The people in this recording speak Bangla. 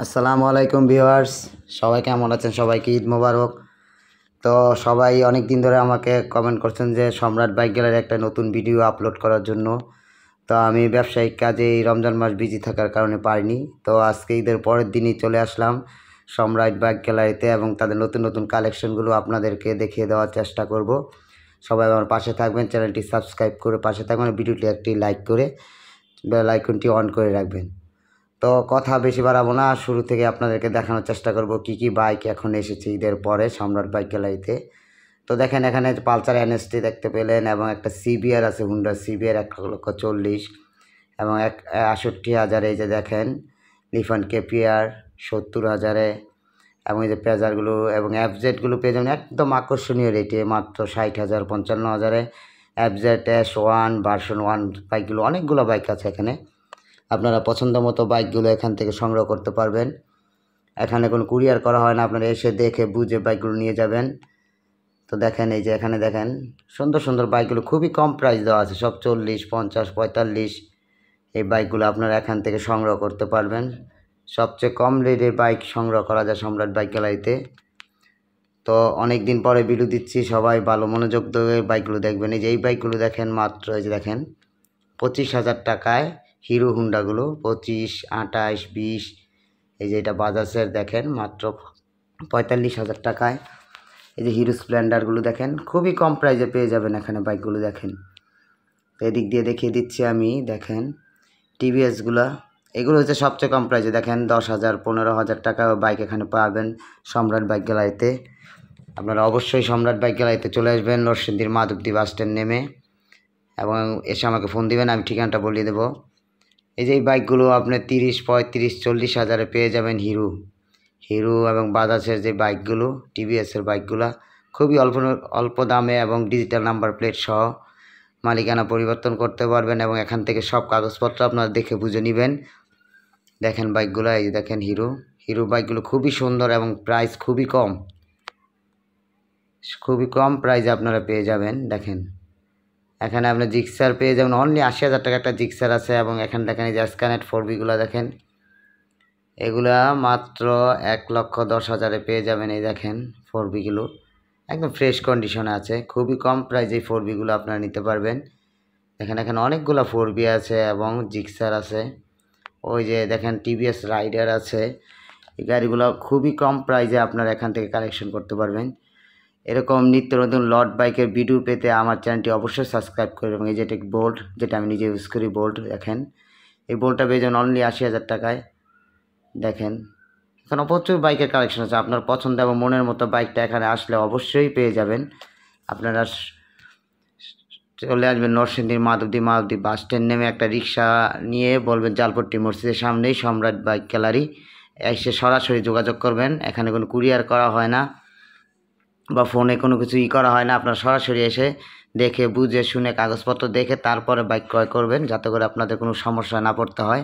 আসসালামু আলাইকুম ভিউয়ার্স, সবাই কেমন আছেন? সবাইকে ঈদ মোবারক। তো সবাই অনেক দিন ধরে আমাকে কমেন্ট করছেন যে সম্রাট বাইক গ্যালারি একটা নতুন ভিডিও আপলোড করার জন্য। তো আমি ব্যবসায়িক কাজে এই রমজান মাস বিজি থাকার কারণে পারিনি। তো আজকে ঈদের পরের দিনই চলে আসলাম সম্রাট বাইক গ্যালারিতে এবং তাদের নতুন নতুন কালেকশনগুলো আপনাদেরকে দেখিয়ে দেওয়ার চেষ্টা করব। সবাই আমার পাশে থাকবেন, চ্যানেলটি সাবস্ক্রাইব করে পাশে থাকবেন, ভিডিওটি একটি লাইক করে বেল আইকনটি অন করে রাখবেন। তো কথা বেশি বাড়াবো না, শুরু থেকে আপনাদেরকে দেখানোর চেষ্টা করব কি কি বাইক এখন এসেছে ঈদের পরে সম্রাট বাইক গ্যালারিতে। তো দেখেন এখানে পালসার NST দেখতে পেলেন এবং একটা CBR আছে, হুন্ডা CBR 1,40,000 এবং 68,000। এই যে দেখেন লিফান KPR 70,000 এবং এই যে পেজারগুলো এবং FZ-গুলো পেয়ে যাবেন একদম আকর্ষণীয় রেটে মাত্র 60,000 55,000। FZ S1 ভার্সন 1 বাইকগুলো, অনেকগুলো বাইক আছে এখানে। আপনারা পছন্দ মতো বাইকগুলো এখান থেকে সংগ্রহ করতে পারবেন। এখানে কোনো কুরিয়ার করা হয় না, আপনারা এসে দেখে বুঝে বাইকগুলো নিয়ে যাবেন। তো দেখেন এই যে এখানে দেখেন সুন্দর সুন্দর বাইকগুলো খুবই কম প্রাইস দেওয়া আছে, সব 40 50 45। এই বাইকগুলো আপনারা এখান থেকে সংগ্রহ করতে পারবেন। সবচেয়ে কম রেটে বাইক সংগ্রহ করা যায় সম্রাট বাইক গ্যালারিতে। তো অনেক দিন পরে ভিডিও দিচ্ছি, সবাই ভালো মনোযোগ দিয়ে বাইকগুলো দেখবেন। এই যে এই বাইকগুলো দেখেন মাত্র এই যে দেখেন 25,000 টাকায় হিরো হুন্ডাগুলো, 25 28 20। এই যে এটা বাজাজের দেখেন মাত্র 45,000 টাকায়। এই যে হিরো স্প্লেন্ডারগুলো দেখেন খুবই কম প্রাইসে পেয়ে যাবেন এখানে বাইকগুলো দেখেন। তো এদিক দিয়ে দেখিয়ে দিচ্ছি আমি, দেখেন TVS-গুলো, এগুলো হচ্ছে সবচেয়ে কম প্রাইসে দেখেন 10,000 15,000 টাকা বাইক এখানে পাবেন সম্রাট বাইক গ্যালারিতে। আপনারা অবশ্যই সম্রাট বাইক গ্যালারিতে চলে আসবেন নরসিংদীর মাধবদী বাস স্ট্যান্ড নেমে এবং এসে আমাকে ফোন দিবেন, আমি ঠিকানাটা বলিয়ে দেবো। এই যে এই বাইকগুলো আপনি 30 35 40 হাজারে পেয়ে যাবেন হিরো এবং বাজাজের যে বাইকগুলো, TVS-এর বাইকগুলো খুবই অল্প দামে এবং ডিজিটাল নাম্বার প্লেট সহ মালিকানা পরিবর্তন করতে পারবেন এবং এখান থেকে সব কাগজপত্র আপনারা দেখে বুঝে নেবেন। দেখেন বাইকগুলো, এই যে দেখেন হিরো বাইকগুলো খুবই সুন্দর এবং প্রাইস খুবই কম প্রাইসে আপনারা পেয়ে যাবেন। দেখেন এখানে আপনার জিক্সার পেয়ে যাবেন অনলি 80,000 টাকা একটা জিক্সার আছে এবং এখানে দেখেন এই যে স্ক্যানেট 4B-গুলো দেখেন, এগুলা মাত্র 1,10,000-এ পেয়ে যাবেন। এই দেখেন 4B-গুলো একদম ফ্রেশ কন্ডিশনে আছে, খুবই কম প্রাইসে এই 4B-গুলো আপনারা নিতে পারবেন। দেখেন এখানে অনেকগুলো 4B আছে এবং জিক্সার আছে। ওই যে দেখেন TVS রাইডার আছে। এই গাড়িগুলো খুবই কম প্রাইসে আপনারা এখান থেকে কালেকশন করতে পারবেন। এরকম নিত্য নতুন লট বাইকের ভিডিও পেতে আমার চ্যানেলটি অবশ্যই সাবস্ক্রাইব করবেন। এবং এই যে বোল্ট, যেটা আমি নিজে ইউজ করি বোল্ট, দেখেন এই বোল্টটা পেয়ে যাবেন অনলি 80,000 টাকায়। দেখেন এখানে প্রচুর বাইকের কালেকশন আছে, আপনার পছন্দ এবং মনের মতো বাইকটা এখানে আসলে অবশ্যই পেয়ে যাবেন। আপনারা চলে আসবেন নরসিংদীর মাধবদী বাস স্ট্যান্ড নেমে একটা রিক্সা নিয়ে বলবেন জালপট্টি মসজিদের সামনেই সম্রাট বাইক গ্যালারি, এসে সরাসরি যোগাযোগ করবেন। এখানে কোনো কুরিয়ার করা হয় না বা ফোনে কোনো কিছু করা হয় না, আপনারা সরাসরি এসে দেখে বুঝে শুনে কাগজপত্র দেখে তারপরে বাইক ক্রয় করবেন, যাতে করে আপনাদের কোনো সমস্যা না পড়তে হয়।